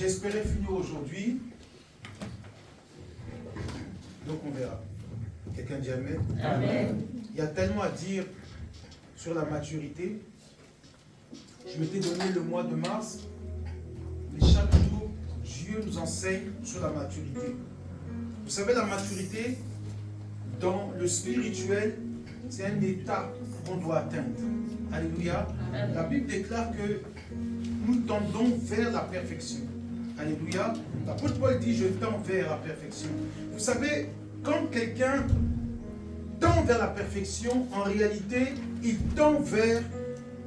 J'espérais finir aujourd'hui. Donc on verra. Quelqu'un dit Amen. Amen. Il y a tellement à dire sur la maturité. Je m'étais donné le mois de mars. Mais chaque jour, Dieu nous enseigne sur la maturité. Vous savez, la maturité, dans le spirituel, c'est un état qu'on doit atteindre. Alléluia. La Bible déclare que nous tendons vers la perfection. Alléluia. L'apôtre Paul dit, je tends vers la perfection. Vous savez, quand quelqu'un tend vers la perfection, en réalité, il tend vers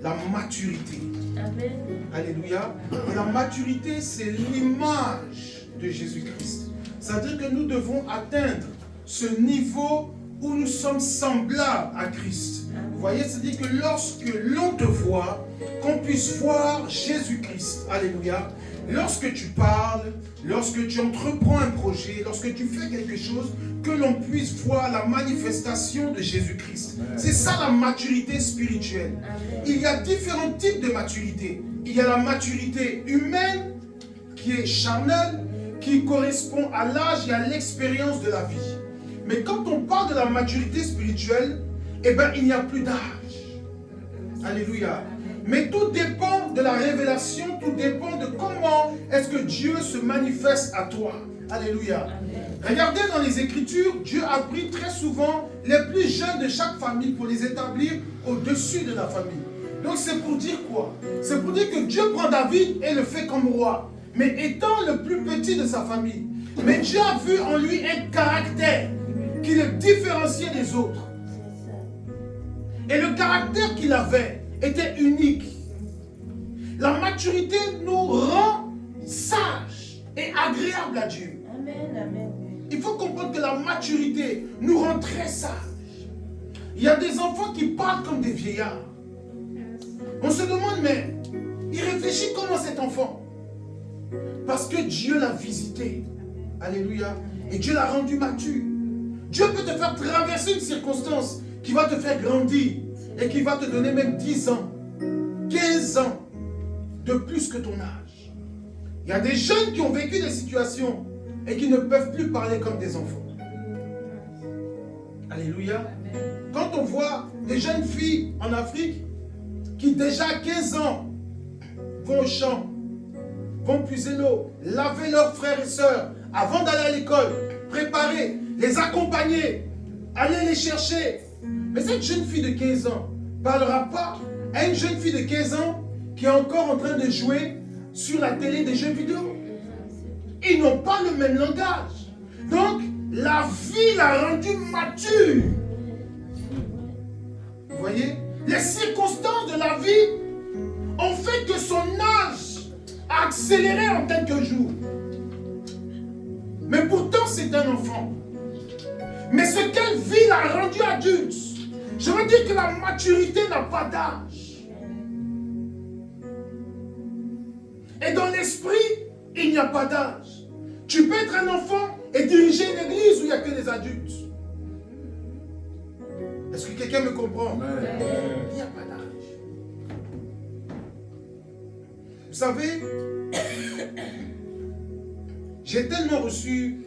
la maturité. Amen. Alléluia. Et la maturité, c'est l'image de Jésus-Christ. C'est-à-dire que nous devons atteindre ce niveau où nous sommes semblables à Christ. Vous voyez, c'est-à-dire que lorsque l'on te voit, qu'on puisse voir Jésus-Christ. Alléluia. Lorsque tu parles, lorsque tu entreprends un projet, lorsque tu fais quelque chose, que l'on puisse voir la manifestation de Jésus-Christ. C'est ça la maturité spirituelle. Il y a différents types de maturité. Il y a la maturité humaine qui est charnelle, qui correspond à l'âge et à l'expérience de la vie. Mais quand on parle de la maturité spirituelle, eh bien, il n'y a plus d'âge. Alléluia. Mais tout dépend de la révélation, tout dépend de comment est-ce que Dieu se manifeste à toi. Alléluia. Regardez dans les Écritures, Dieu a pris très souvent les plus jeunes de chaque famille pour les établir au-dessus de la famille. Donc c'est pour dire quoi? C'est pour dire que Dieu prend David et le fait comme roi. Mais étant le plus petit de sa famille. Mais Dieu a vu en lui un caractère qui le différenciait des autres. Et le caractère qu'il avait était unique. La maturité nous rend sages et agréables à Dieu. Amen, amen. Il faut comprendre que la maturité nous rend très sages. Il y a des enfants qui parlent comme des vieillards. On se demande, mais il réfléchit comment cet enfant? Parce que Dieu l'a visité. Alléluia. Et Dieu l'a rendu mature. Dieu peut te faire traverser une circonstance qui va te faire grandir et qui va te donner même 10 ans, 15 ans de plus que ton âge. Il y a des jeunes qui ont vécu des situations et qui ne peuvent plus parler comme des enfants. Alléluia. Quand on voit des jeunes filles en Afrique qui déjà à 15 ans vont au champ, vont puiser l'eau, laver leurs frères et sœurs avant d'aller à l'école, préparer, les accompagner, aller les chercher. Mais cette jeune fille de 15 ans ne parlera pas à une jeune fille de 15 ans qui est encore en train de jouer sur la télé des jeux vidéo. Ils n'ont pas le même langage. Donc, la vie l'a rendu mature. Vous voyez? Les circonstances de la vie ont fait que son âge a accéléré en quelques jours. Mais pourtant, c'est un enfant. Mais ce qu'elle vit l'a rendu adulte. Je veux dire que la maturité n'a pas d'âge. Et dans l'esprit, il n'y a pas d'âge. Tu peux être un enfant et diriger une église où il n'y a que des adultes. Est-ce que quelqu'un me comprend? Il n'y a pas d'âge. Vous savez, j'ai tellement reçu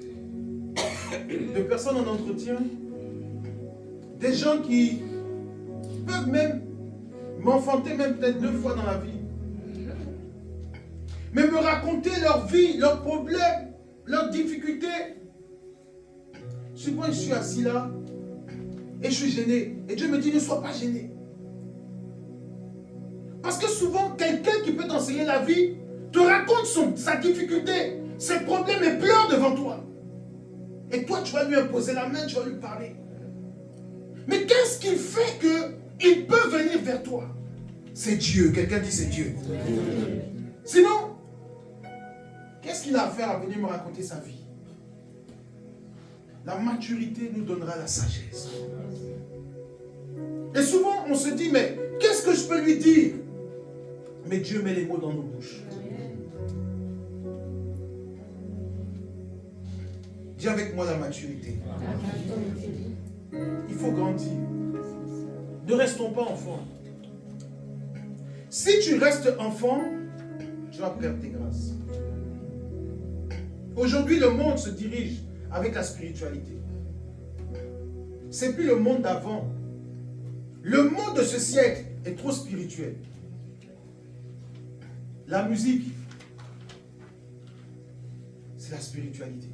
de personnes en entretien, des gens qui peuvent même m'enfanter même peut-être 2 fois dans la vie, mais me raconter leur vie, leurs problèmes, leurs difficultés. Souvent je suis assis là et je suis gêné. Et Dieu me dit, ne sois pas gêné. Parce que souvent, quelqu'un qui peut t'enseigner la vie te raconte sa difficulté, ses problèmes et pleure devant toi. Et toi, tu vas lui imposer la main, tu vas lui parler. Mais qu'est-ce qui fait qu'il peut venir vers toi? C'est Dieu. Quelqu'un dit c'est Dieu. Sinon, qu'est-ce qu'il a à faire à venir me raconter sa vie? La maturité nous donnera la sagesse. Et souvent, on se dit, mais qu'est-ce que je peux lui dire? Mais Dieu met les mots dans nos bouches. Dis avec moi la maturité. Il faut grandir. Ne restons pas enfants. Si tu restes enfant, tu vas perdre tes grâces. Aujourd'hui, le monde se dirige avec la spiritualité. C'est plus le monde d'avant. Le monde de ce siècle est trop spirituel. La musique, c'est la spiritualité.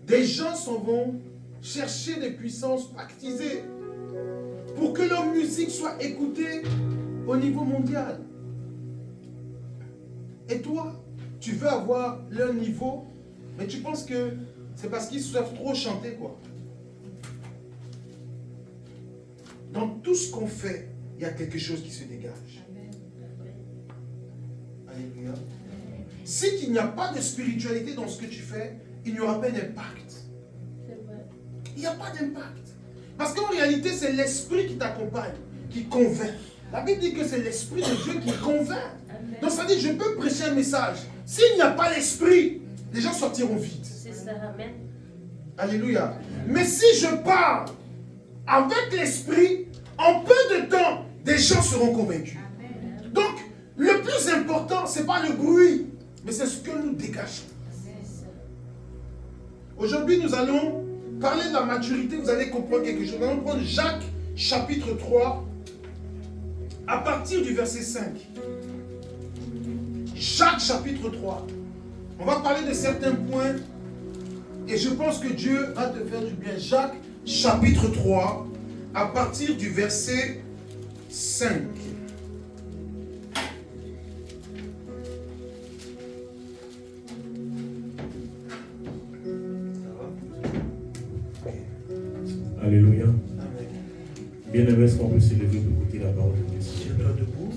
Des gens s'en vont chercher des puissances pactisées pour que leur musique soit écoutée au niveau mondial. Et toi, tu veux avoir leur niveau, mais tu penses que c'est parce qu'ils savent trop chanter, quoi. Dans tout ce qu'on fait, il y a quelque chose qui se dégage. Alléluia. Si il n'y a pas de spiritualité dans ce que tu fais, il n'y aura pas d'impact. Il n'y a pas d'impact. Parce qu'en réalité, c'est l'esprit qui t'accompagne, qui convainc. La Bible dit que c'est l'esprit de Dieu qui convainc. Donc ça dit, je peux prêcher un message. S'il n'y a pas l'esprit, les gens sortiront vite. C'est ça, amen. Alléluia. Mais si je parle avec l'esprit, en peu de temps, des gens seront convaincus. Donc, le plus important, ce n'est pas le bruit, mais c'est ce que nous dégageons. Aujourd'hui, nous allons parler de la maturité. Vous allez comprendre quelque chose. Nous allons prendre Jacques, chapitre 3, à partir du verset 5. Jacques, chapitre 3. On va parler de certains points et je pense que Dieu va te faire du bien. Jacques, chapitre 3, à partir du verset 5. Bien-aimés, est-ce qu'on peut s'élever pour écouter la parole de Dieu? Tiens-toi debout.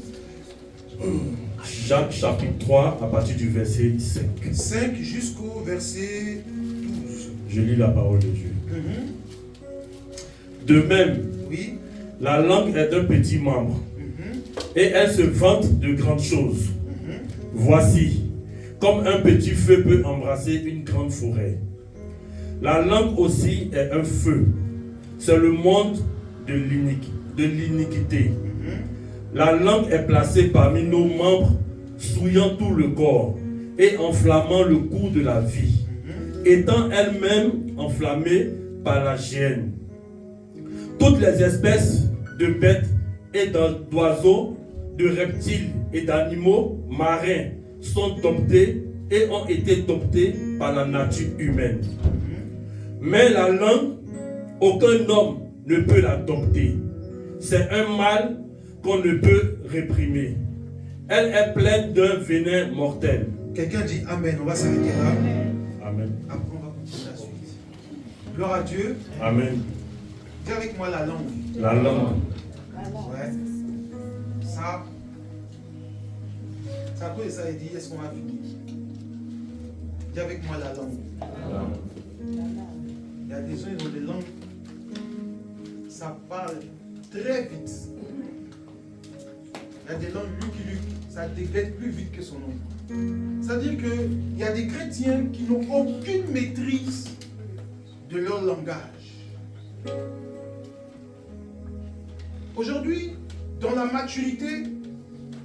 Jacques chapitre 3 à partir du verset 5. 5 jusqu'au verset 12. Je lis la parole de Dieu. De même, Oui. la langue est un petit membre et elle se vante de grandes choses. Voici, comme un petit feu peut embrasser une grande forêt. La langue aussi est un feu. C'est le monde de l'iniquité. La langue est placée parmi nos membres, souillant tout le corps et enflammant le cours de la vie, étant elle-même enflammée par la géhenne. Toutes les espèces de bêtes et d'oiseaux, de reptiles et d'animaux marins sont domptés et ont été domptés par la nature humaine. Mais la langue, aucun homme ne peut la dompter. C'est un mal qu'on ne peut réprimer. Elle est pleine d'un venin mortel. Quelqu'un dit Amen. On va s'arrêter là. Amen. Après, on va continuer la suite. Gloire à Dieu. Amen. Dis avec moi la langue. La langue. Ouais. Ça à cause de ça, il dit est-ce qu'on va finir? Dis avec moi la langue. Il y a des gens, ils ont des langues. Ça parle très vite. Il y a des langues Lucky Luke. Ça dégrade plus vite que son nom. C'est-à-dire qu'il y a des chrétiens qui n'ont aucune maîtrise de leur langage. Aujourd'hui, dans la maturité,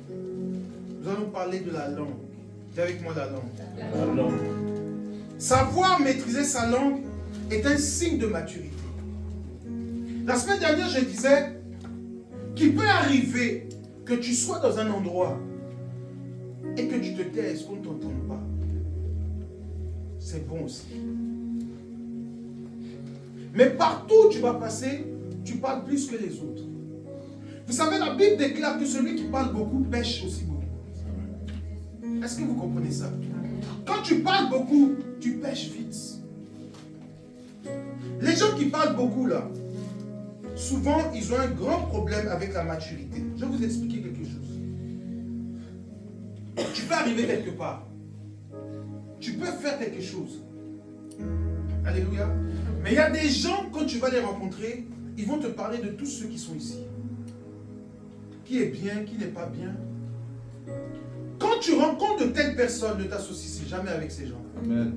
nous allons parler de la langue. Dis avec moi la langue. La langue. Savoir maîtriser sa langue est un signe de maturité. La semaine dernière, je disais qu'il peut arriver que tu sois dans un endroit et que tu te taises, qu'on ne t'entende pas. C'est bon aussi. Mais partout où tu vas passer, tu parles plus que les autres. Vous savez, la Bible déclare que celui qui parle beaucoup pêche aussi beaucoup. Est-ce que vous comprenez ça? Quand tu parles beaucoup, tu pêches vite. Les gens qui parlent beaucoup là, souvent ils ont un grand problème avec la maturité. Je vais vous expliquer quelque chose. Tu peux arriver quelque part. Tu peux faire quelque chose. Alléluia. Mais il y a des gens, quand tu vas les rencontrer, ils vont te parler de tous ceux qui sont ici. Qui est bien, qui n'est pas bien. Quand tu rencontres de telles personnes, ne t'associe jamais avec ces gens. Amen.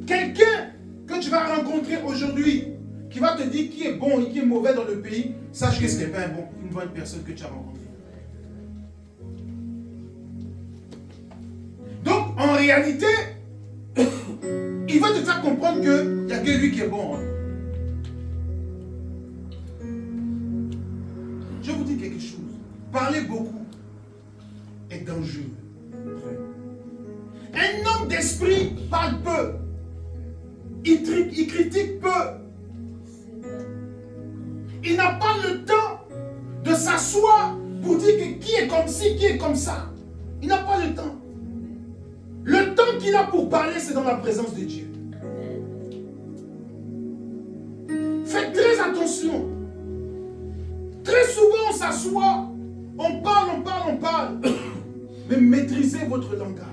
Quelqu'un que tu vas rencontrer aujourd'hui, qui va te dire qui est bon et qui est mauvais dans le pays, sache que ce n'est pas une bonne personne que tu as rencontrée. Donc, en réalité, il va te faire comprendre qu'il n'y a que lui qui est bon. Je vous dis quelque chose. Parler beaucoup est dangereux. Un homme d'esprit parle peu. Il critique peu. Il n'a pas le temps de s'asseoir pour dire que qui est comme ci, qui est comme ça. Il n'a pas le temps. Le temps qu'il a pour parler, c'est dans la présence de Dieu. Faites très attention. Très souvent, on s'assoit, on parle. Mais maîtrisez votre langage.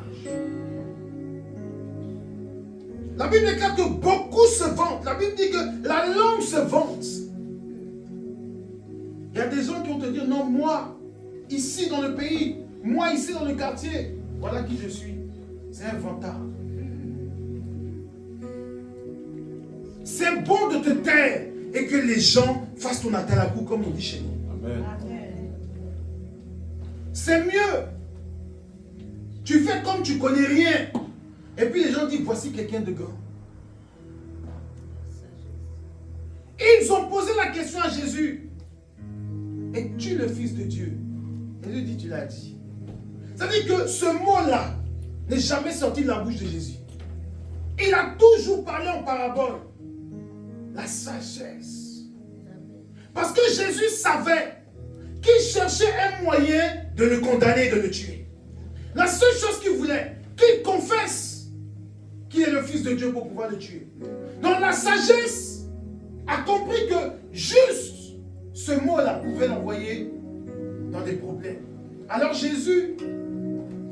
La Bible déclare que beaucoup se vantent. La Bible dit que la langue se vante. Il y a des gens qui vont te dire, non, moi, ici dans le pays, moi, ici dans le quartier, voilà qui je suis. C'est un vantard. C'est bon de te taire et que les gens fassent ton atalakou comme on dit chez nous. Amen. C'est mieux. Tu fais comme tu connais rien. Et puis les gens disent, voici quelqu'un de grand. Ils ont posé la question à Jésus. Es-tu le Fils de Dieu? Jésus dit, tu l'as dit. C'est-à-dire que ce mot-là n'est jamais sorti de la bouche de Jésus. Il a toujours parlé en parabole. La sagesse. Parce que Jésus savait qu'il cherchait un moyen de le condamner et de le tuer. La seule chose qu'il voulait, qu'il confesse qu'il est le Fils de Dieu pour pouvoir le tuer. Donc la sagesse a compris que juste ce mot-là pouvait l'envoyer dans des problèmes. Alors Jésus,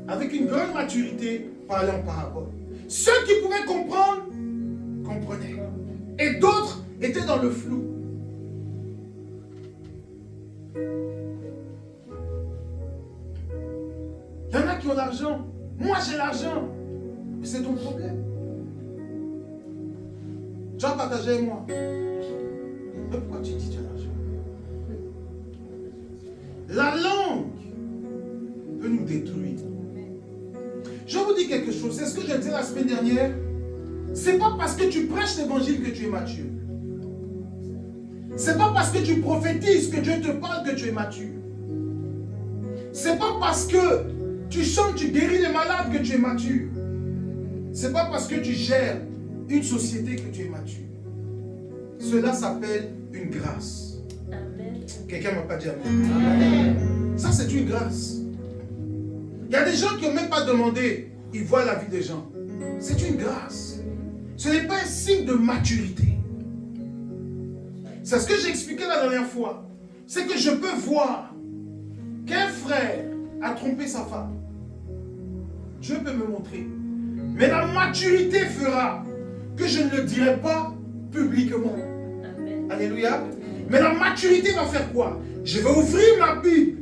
avec une grande maturité, parlait en parabole. Ceux qui pouvaient comprendre, comprenaient. Et d'autres étaient dans le flou. Il y en a qui ont l'argent. Moi, j'ai l'argent. Mais c'est ton problème. Tu as partagé avec moi. Mais pourquoi tu dis que tu as l'argent? La langue peut nous détruire. Je vous dis quelque chose. C'est ce que j'ai dit la semaine dernière. C'est pas parce que tu prêches l'évangile que tu es mature. C'est pas parce que tu prophétises que Dieu te parle que tu es mature. C'est pas parce que tu chantes, tu guéris les malades que tu es mature. C'est pas parce que tu gères une société que tu es mature. Cela s'appelle une grâce. Amen. Quelqu'un m'a pas dit amen. Amen. Ça, c'est une grâce. Il y a des gens qui n'ont même pas demandé. Ils voient la vie des gens. C'est une grâce. Ce n'est pas un signe de maturité. C'est ce que j'ai expliqué la dernière fois. C'est que je peux voir qu'un frère a trompé sa femme. Dieu peut me montrer. Mais la maturité fera que je ne le dirai pas publiquement. Amen. Alléluia. Mais la maturité va faire quoi? Je vais ouvrir ma Bible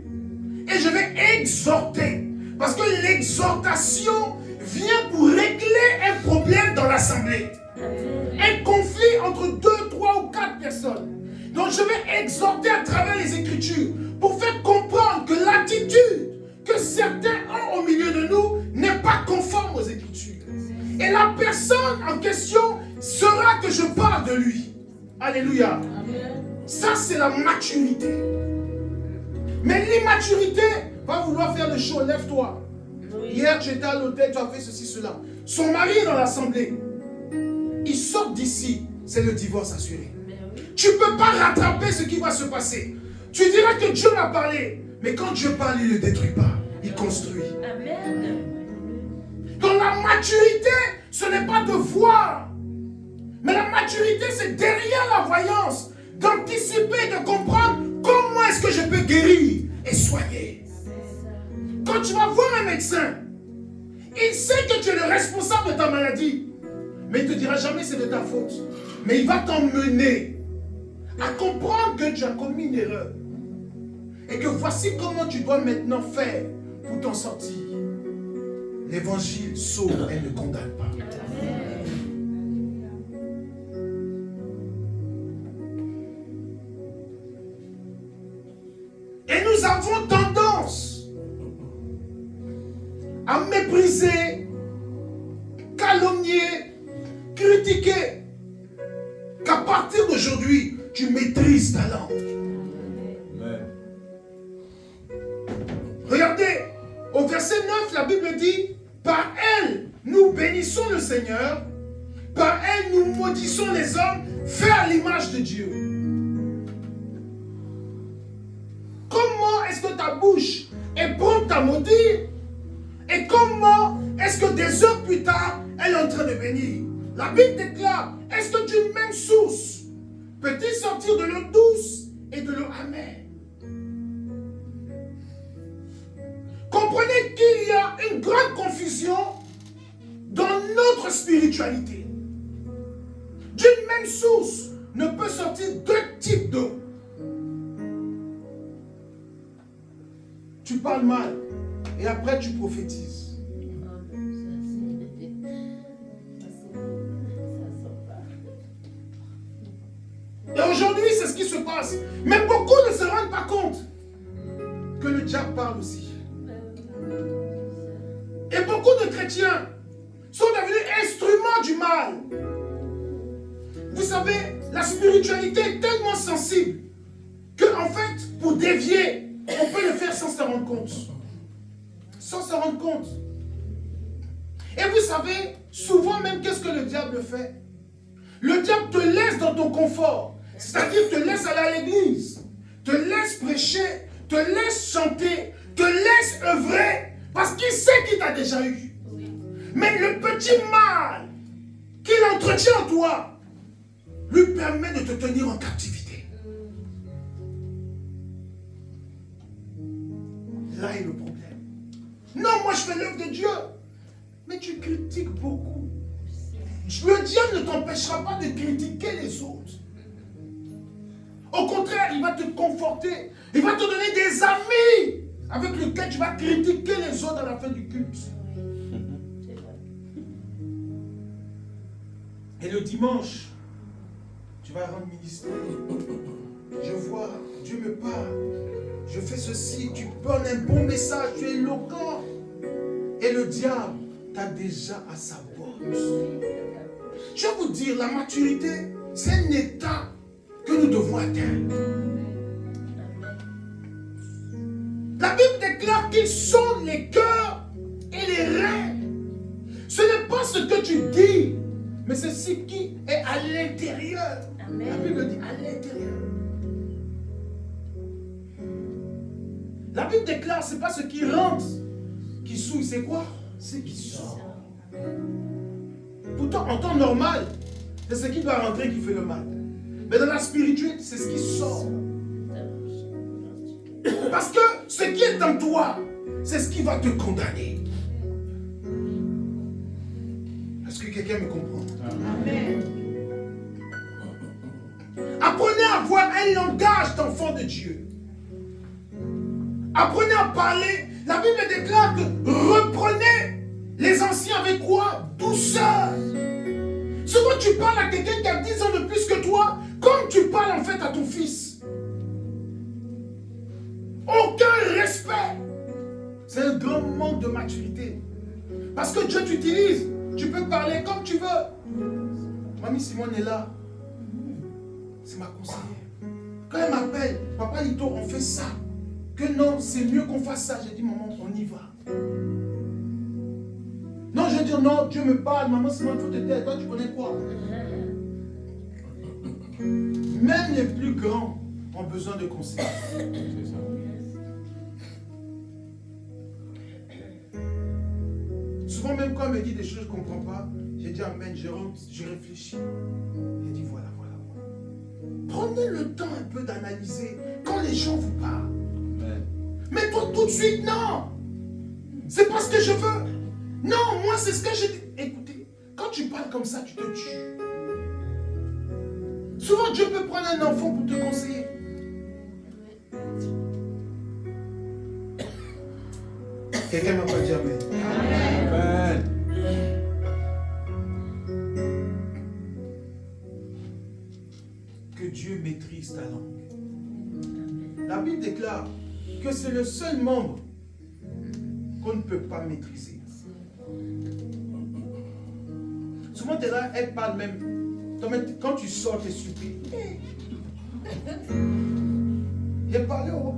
et je vais exhorter. Parce que l'exhortation vient pour régler un problème dans l'assemblée. Un conflit entre 2, 3 ou 4 personnes. Donc je vais exhorter à travers les Écritures pour faire comprendre que l'attitude que certains ont au milieu de nous n'est pas conforme aux Écritures. Et la personne en question sera que je parle de lui. Alléluia. Amen. Ça, c'est la maturité. Mais l'immaturité va vouloir faire le show. Lève-toi. Oui. Hier, tu étais à l'hôtel, tu as fait ceci, cela. Son mari est dans l'assemblée. Il sort d'ici. C'est le divorce assuré. Oui. Tu ne peux pas rattraper ce qui va se passer. Tu diras que Dieu m'a parlé. Mais quand Dieu parle, il ne le détruit pas. Il construit. Amen. Donc la maturité, ce n'est pas de voir. Mais la maturité, c'est derrière la voyance. D'anticiper, de comprendre comment est-ce que je peux guérir et soigner. Quand tu vas voir un médecin, il sait que tu es le responsable de ta maladie. Mais il ne te dira jamais c'est de ta faute. Mais il va t'emmener à comprendre que tu as commis une erreur. Et que voici comment tu dois maintenant faire pour t'en sortir. L'évangile sauve et ne condamne pas. Et nous avons tendance à mépriser, calomnier, critiquer. Qu'à partir d'aujourd'hui, tu maîtrises ta langue. Amen. Regardez, au verset 9, la Bible dit, par elle, nous bénissons le Seigneur, par elle, nous maudissons les hommes faits à l'image de Dieu. Comment est-ce que ta bouche est prompte à maudire? Et comment est-ce que des heures plus tard, elle est en train de bénir? La Bible déclare, est-ce que d'une même source peut-il sortir de l'eau douce et de l'eau amère? Comprenez qu'il y a une grande confusion dans notre spiritualité. D'une même source ne peut sortir deux types d'eau. Tu parles mal et après tu prophétises. Et aujourd'hui, c'est ce qui se passe. Mais beaucoup ne se rendent pas compte que le diable parle aussi. Et beaucoup de chrétiens sont devenus instruments du mal. Vous savez, la spiritualité est tellement sensible qu'en fait, pour dévier, on peut le faire sans se rendre compte. Sans se rendre compte. Et vous savez, souvent même, qu'est-ce que le diable fait? Le diable te laisse dans ton confort. C'est-à-dire te laisse aller à l'église, te laisse prêcher, te laisse chanter, te laisse œuvrer, parce qu'il sait qu'il t'a déjà eu. Mais le petit mal qu'il entretient en toi lui permet de te tenir en captivité. Là est le problème. Non, moi je fais l'œuvre de Dieu. Mais tu critiques beaucoup. Le diable ne t'empêchera pas de critiquer les autres. Au contraire, il va te conforter. Il va te donner des amis avec lesquels tu vas critiquer les autres à la fin du culte. Et le dimanche, tu vas rendre ministère. Je vois, Dieu me parle. Je fais ceci, tu donnes un bon message, tu es éloquent. Et le diable t'a déjà à sa botte. Je vais vous dire, la maturité, c'est un état que nous devons atteindre. La Bible déclare qu'ils sont les cœurs et les reins. Ce n'est pas ce que tu dis, mais c'est ce qui est à l'intérieur. La Bible dit à l'intérieur. La Bible déclare, ce n'est pas ce qui rentre, qui souille, c'est quoi? C'est qui sort. Pourtant, en temps normal, c'est ce qui doit rentrer qui fait le mal. Mais dans la spiritualité, c'est ce qui sort. Parce que ce qui est en toi, c'est ce qui va te condamner. Est-ce que quelqu'un me comprend? Amen. Apprenez à avoir un langage d'enfant de Dieu. Apprenez à parler. La Bible déclare que reprenez les anciens avec quoi? Douceur. Souvent tu parles à quelqu'un qui a 10 ans de plus que toi, comme tu parles en fait à ton fils. Aucun respect. C'est un grand manque de maturité. Parce que Dieu t'utilise. Tu peux parler comme tu veux. Mamie Simone est là. C'est ma conseillère. Quand elle m'appelle, Papa Lito, on fait ça. Que non, c'est mieux qu'on fasse ça. J'ai dit, maman, on y va. Non, je vais dire, non, Dieu me parle. Maman Simone, il faut te taire. Toi, tu connais quoi? Même les plus grands ont besoin de conseils. C'est ça. Souvent, même quand elle me dit des choses que je ne comprends pas, j'ai dit amen, je réfléchis. Elle dit voilà. Prenez le temps un peu d'analyser quand les gens vous parlent. Mais toi, tout de suite, non. C'est pas ce que je veux. Non, moi, c'est ce que je dis. Écoutez, quand tu parles comme ça, tu te tues. Souvent, Dieu peut prendre un enfant pour te conseiller. Quelqu'un m'a pas dit amen. Amen. Que Dieu maîtrise ta langue. La Bible déclare que c'est le seul membre qu'on ne peut pas maîtriser. Souvent, tu es là, elle parle même. Quand tu sors, tu es stupide. J'ai parlé au.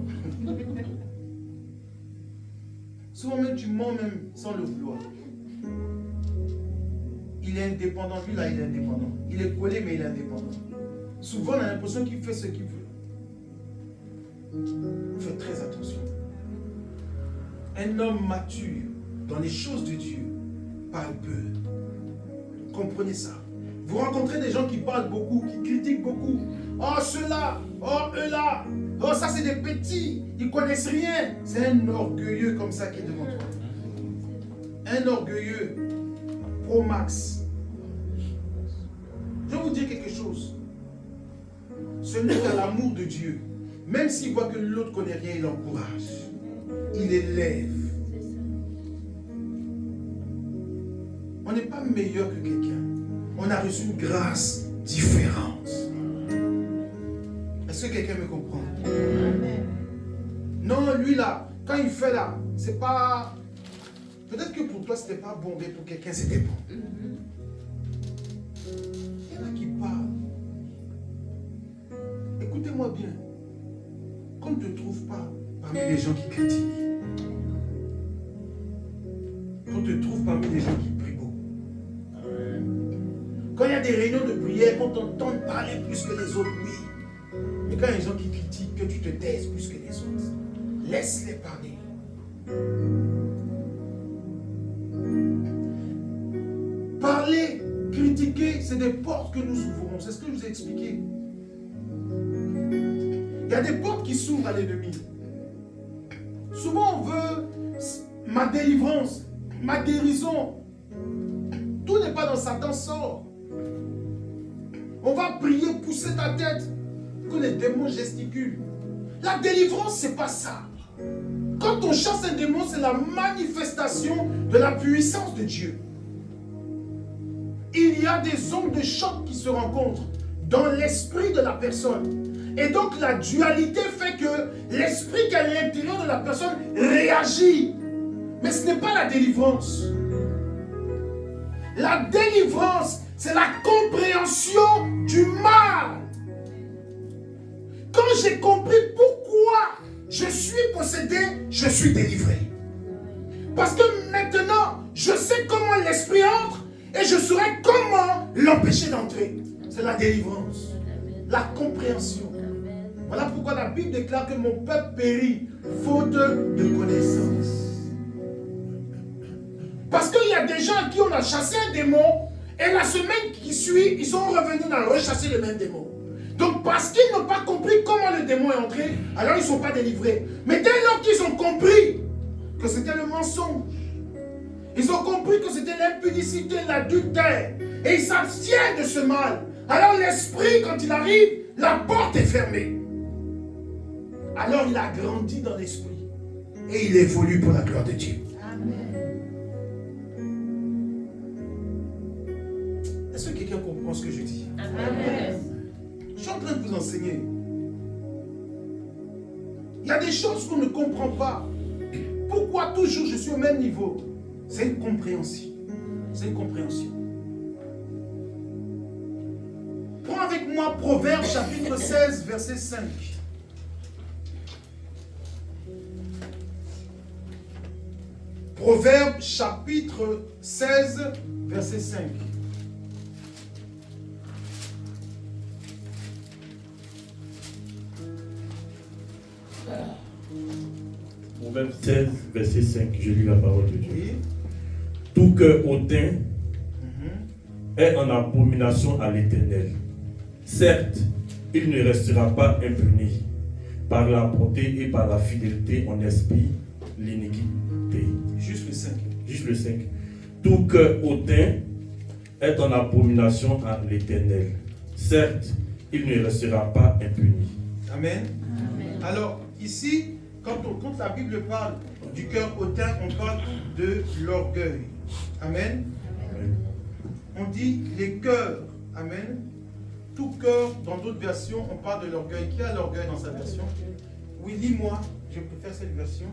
Souvent même, tu mens même sans le vouloir. Il est indépendant. Lui, là, il est indépendant. Il est collé, mais il est indépendant. Souvent, on a l'impression qu'il fait ce qu'il veut. Faites très attention. Un homme mature dans les choses de Dieu parle peu. Comprenez ça. Vous rencontrez des gens qui parlent beaucoup, qui critiquent beaucoup. Oh, ceux-là, oh, eux-là, oh, ça c'est des petits, ils ne connaissent rien. C'est un orgueilleux comme ça qui est devant toi. Un orgueilleux, pro max. Je vais vous dire quelque chose. Celui qui a l'amour de Dieu, même s'il voit que l'autre ne connaît rien, il encourage. Il élève. On n'est pas meilleur que quelqu'un. On a reçu une grâce différente. Est-ce que quelqu'un me comprend? Non, lui là, quand il fait là, c'est pas... Peut-être que pour toi, c'était pas bon, mais pour quelqu'un, c'était bon. Il y en a qui parlent. Écoutez-moi bien. Qu'on ne te trouve pas parmi les gens qui critiquent. Qu'on te trouve parmi les gens qui prient beaucoup. Quand il y a des réunions de prière, qu'on t'entend parler plus que les autres, oui. Mais quand il y a des gens qui critiquent, que tu te taises plus que les autres, laisse-les parler. Parler, critiquer, c'est des portes que nous ouvrons. C'est ce que je vous ai expliqué. Il y a des portes qui s'ouvrent à l'ennemi. Souvent, on veut ma délivrance, ma guérison. Tout n'est pas dans Satan sort. On va prier, pousser ta tête, que les démons gesticulent. La délivrance, c'est pas ça. Quand on chasse un démon, c'est la manifestation de la puissance de Dieu. Il y a des ondes de choc qui se rencontrent dans l'esprit de la personne. Et donc la dualité fait que l'esprit qui est à l'intérieur de la personne réagit. Mais ce n'est pas la délivrance. La délivrance, c'est la compréhension du mal. Quand j'ai compris pourquoi je suis possédé, je suis délivré. Parce que maintenant, je sais comment l'esprit entre et je saurai comment l'empêcher d'entrer. C'est la délivrance, la compréhension. Voilà pourquoi la Bible déclare que mon peuple périt faute de connaissance. Parce qu'il y a des gens à qui on a chassé un démon et la semaine qui suit, ils sont revenus dans rechasser le même démon. Donc parce qu'ils n'ont pas compris comment le démon est entré, alors ils ne sont pas délivrés. Mais dès lors qu'ils ont compris que c'était le mensonge, ils ont compris que c'était l'impudicité, l'adultère, et ils s'abstiennent de ce mal. Alors l'esprit, quand il arrive, la porte est fermée. Alors il a grandi dans l'esprit et il évolue pour la gloire de Dieu. Amen. Est-ce que quelqu'un comprend ce que je dis? Amen. Je suis en train de vous enseigner. Il y a des choses qu'on ne comprend pas. Pourquoi toujours je suis au même niveau? C'est une compréhension. C'est une compréhension. Prends avec moi Proverbes chapitre 16, verset 5. Proverbes chapitre 16, verset 5. Proverbe 16, verset 5, je lis la parole de Dieu. Oui. Tout cœur hautain est en abomination à l'Éternel. Certes, il ne restera pas impuni par la bonté et par la fidélité en esprit l'iniquité. Juste le 5. Juste le 5. Tout cœur hautain est en abomination à l'Éternel. Certes, il ne restera pas impuni. Amen. Amen. Alors, ici, quand la Bible parle du cœur hautain, on parle de l'orgueil. Amen. Amen. On dit les cœurs. Amen. Tout cœur, dans d'autres versions, on parle de l'orgueil. Qui a l'orgueil dans sa version? Oui, lis-moi. Je préfère cette version.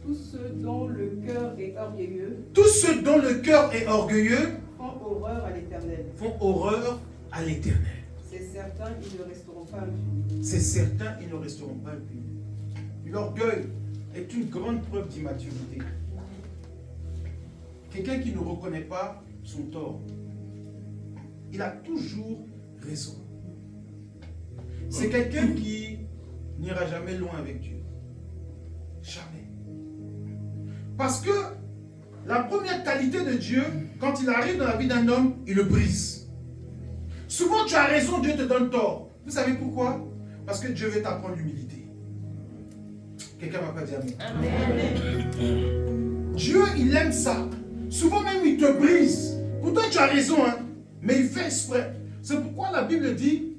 Tous ceux dont le cœur est orgueilleux. Tous ceux dont le cœur est orgueilleux font horreur à l'Éternel. Font horreur à l'Éternel. C'est certain, ils ne resteront pas impunis. C'est certain, ils ne resteront pas impunis. L'orgueil est une grande preuve d'immaturité. Quelqu'un qui ne reconnaît pas son tort, il a toujours raison. C'est quelqu'un qui n'ira jamais loin avec Dieu. Jamais. Parce que la première qualité de Dieu, quand il arrive dans la vie d'un homme, il le brise. Souvent tu as raison, Dieu te donne tort. Vous savez pourquoi? Parce que Dieu veut t'apprendre l'humilité. Quelqu'un ne m'a pas dit amen. Amen. Dieu, il aime ça. Souvent même, il te brise. Pourtant, tu as raison, hein, mais il fait exprès. C'est pourquoi la Bible dit,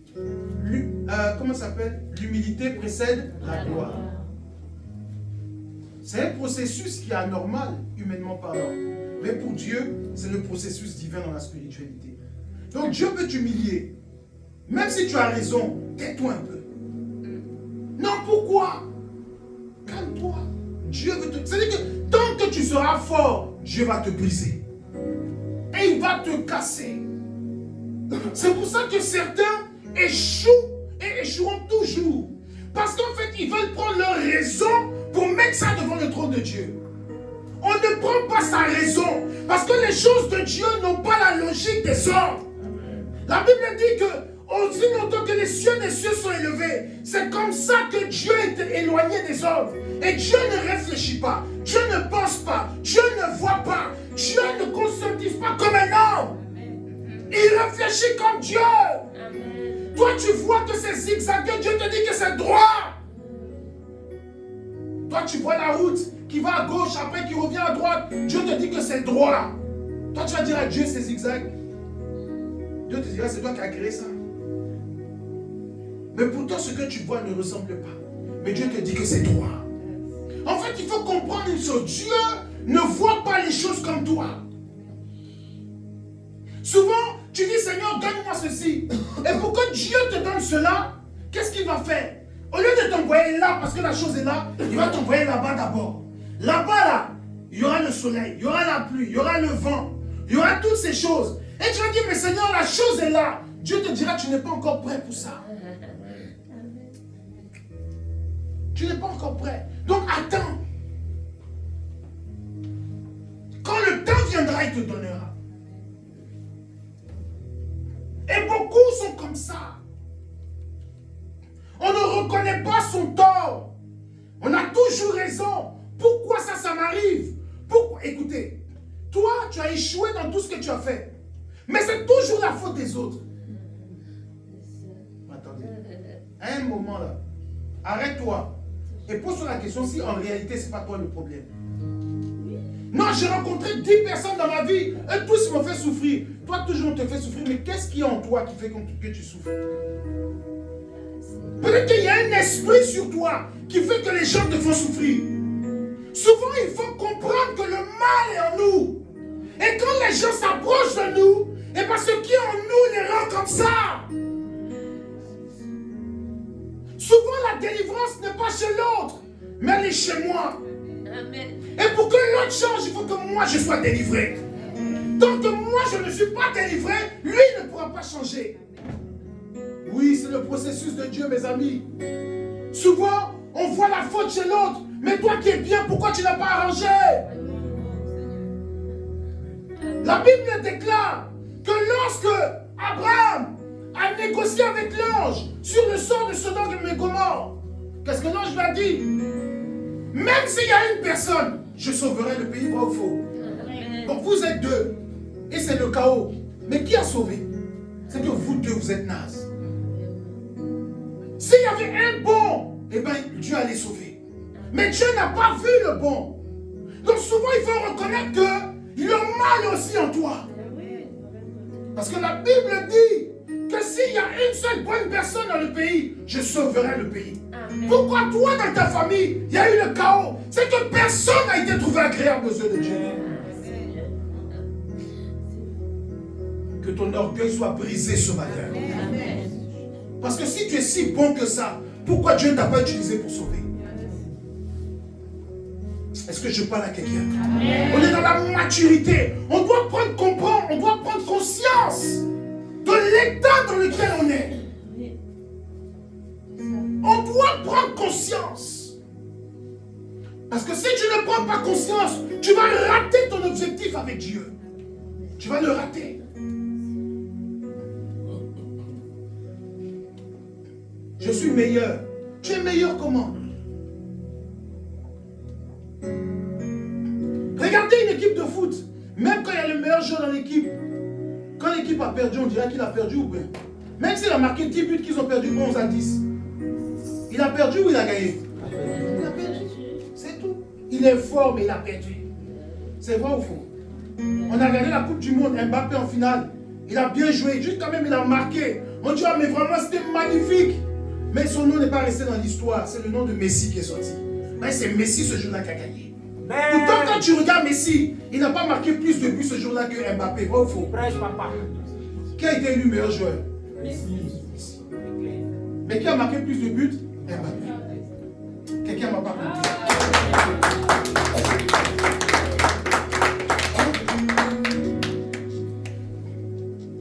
comment ça s'appelle? L'humilité précède la gloire. C'est un processus qui est anormal, humainement parlant. Mais pour Dieu, c'est le processus divin dans la spiritualité. Donc Dieu peut t'humilier. Même si tu as raison, tais-toi un peu. Non, pourquoi? Calme-toi. Dieu veut te... C'est-à-dire que tant que tu seras fort, Dieu va te briser. Et il va te casser. C'est pour ça que certains échouent et échoueront toujours. Parce qu'en fait, ils veulent prendre leur raison pour mettre ça devant le trône de Dieu. On ne prend pas sa raison. Parce que les choses de Dieu n'ont pas la logique des hommes. La Bible dit que aussi longtemps que les cieux des cieux sont élevés, c'est comme ça que Dieu est éloigné des hommes. Et Dieu ne réfléchit pas, Dieu ne pense pas, Dieu ne voit pas, Dieu ne conscientise pas comme un homme. Il réfléchit comme Dieu. Toi tu vois que c'est zigzagué, Dieu te dit que c'est droit. Toi tu vois la route, qui va à gauche, après qui revient à droite. Dieu te dit que c'est droit. Toi, tu vas dire à Dieu, c'est zigzag. Dieu te dira, c'est toi qui as créé ça. Mais pourtant, ce que tu vois ne ressemble pas. Mais Dieu te dit que c'est droit. En fait, il faut comprendre une chose. Dieu ne voit pas les choses comme toi. Souvent, tu dis, Seigneur, donne-moi ceci. Et pour que Dieu te donne cela, qu'est-ce qu'il va faire? Au lieu de t'envoyer là, parce que la chose est là, il va t'envoyer là-bas d'abord. Là-bas, là, il y aura le soleil, il y aura la pluie, il y aura le vent, il y aura toutes ces choses. Et tu vas dire, mais Seigneur, la chose est là. Dieu te dira, tu n'es pas encore prêt pour ça. Tu n'es pas encore prêt. Donc attends. Quand le temps viendra, il te donnera. Et beaucoup sont comme ça. On ne reconnaît pas son tort. On a toujours raison. Pourquoi ça m'arrive? Pourquoi? Écoutez, toi, tu as échoué dans tout ce que tu as fait. Mais c'est toujours la faute des autres. Attendez. À un moment là, arrête-toi. Et pose-toi la question si en réalité, ce n'est pas toi le problème. Non, j'ai rencontré 10 personnes dans ma vie et tous m'ont fait souffrir. Toi, toujours, on te fait souffrir. Mais qu'est-ce qu'il y a en toi qui fait que tu souffres? Peut-être qu'il y a un esprit sur toi qui fait que les gens te font souffrir. Souvent, il faut comprendre que le mal est en nous. Et quand les gens s'approchent de nous, et bien ce qui est en nous les rend comme ça. Souvent, la délivrance n'est pas chez l'autre, mais elle est chez moi. Amen. Et pour que l'autre change, il faut que moi je sois délivré. Tant que moi je ne suis pas délivré, lui ne pourra pas changer. Oui, c'est le processus de Dieu, mes amis. Souvent, on voit la faute chez l'autre. Mais toi qui es bien, pourquoi tu n'as pas arrangé? La Bible déclare que lorsque Abraham a négocié avec l'ange sur le sort de Sodome et Gomorrhe, qu'est-ce que l'ange lui a dit? Même s'il y a une personne, je sauverai le pays, vrai ou faux? Donc vous êtes deux. Et c'est le chaos. Mais qui a sauvé? C'est que vous deux, vous êtes nazes. S'il y avait un bon, eh bien Dieu allait sauver. Mais Dieu n'a pas vu le bon. Donc souvent il faut reconnaître que le mal est aussi en toi. Parce que la Bible dit que s'il y a une seule bonne personne dans le pays, je sauverai le pays. Amen. Pourquoi toi dans ta famille, il y a eu le chaos? C'est que personne n'a été trouvé agréable aux yeux de Dieu. Que ton orgueil soit brisé ce matin. Amen. Parce que si tu es si bon que ça, pourquoi Dieu ne t'a pas utilisé pour sauver? Est-ce que je parle à quelqu'un? On est dans la maturité. On doit comprendre, on doit prendre conscience de l'état dans lequel on est. On doit prendre conscience. Parce que si tu ne prends pas conscience, tu vas rater ton objectif avec Dieu. Tu vas le rater. Je suis meilleur. Tu es meilleur comment? Regardez une équipe de foot. Même quand il y a le meilleur joueur dans l'équipe, quand l'équipe a perdu, on dirait qu'il a perdu ou bien. Même s'il a marqué 10 buts qu'ils ont perdu 11 à 10. Il a perdu ou il a gagné? Il a perdu. C'est tout. Il est fort mais il a perdu. C'est vrai ou faux? On a gagné la Coupe du Monde, Mbappé en finale. Il a bien joué. Juste quand même il a marqué. On dit, ah, mais vraiment c'était magnifique. Mais son nom n'est pas resté dans l'histoire. C'est le nom de Messi qui est sorti. Mais c'est Messi ce jour-là qui a gagné. Pourtant, quand tu regardes Messi, il n'a pas marqué plus de buts ce jour-là que Mbappé. Vrai ou faux? Qui a été élu meilleur joueur? Messi. Mais qui a marqué plus de buts? Mbappé. Quelqu'un m'a pas compris.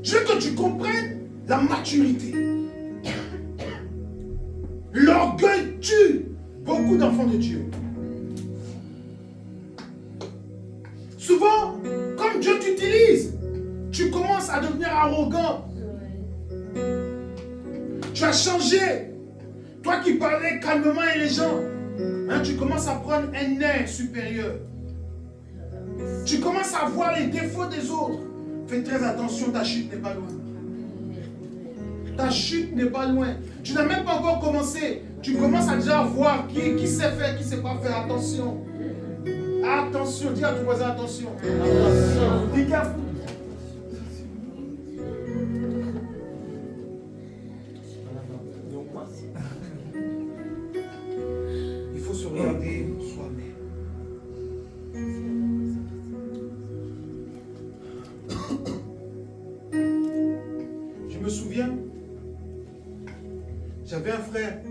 Je veux que tu comprennes la maturité. L'orgueil tue beaucoup d'enfants de Dieu. Souvent, comme Dieu t'utilise, tu commences à devenir arrogant. Tu as changé. Toi qui parlais calmement à les gens, hein, tu commences à prendre un air supérieur. Tu commences à voir les défauts des autres. Fais très attention, ta chute n'est pas loin. Ta chute n'est pas loin. Tu n'as même pas encore commencé. Tu commences à déjà voir qui sait faire, qui ne sait pas faire. Attention. Attention, dis à ton voisin attention. Attention. Dis gaffe. Il faut se regarder soi-même. Je me souviens, j'avais un frère,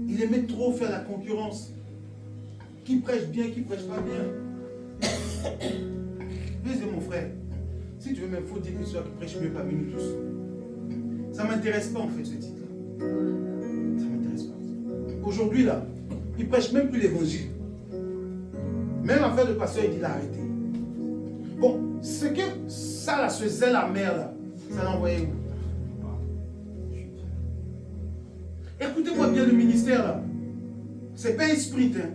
il aimait trop faire la concurrence. Qui prêche bien, qui prêche pas bien. Je disais, mon frère, si tu veux même, il faut dire que celui qui prêche mieux parmi nous tous. Ça ne m'intéresse pas en fait ce titre-là. Ça ne m'intéresse pas. Aujourd'hui là, il ne prêche même plus l'évangile. Même affaire de pasteur, il dit l'arrêter. Bon, ce que ça là, ce zèle amer là, ça l'a envoyé où? Écoutez-moi bien, le ministère là, c'est pas un sprint, hein.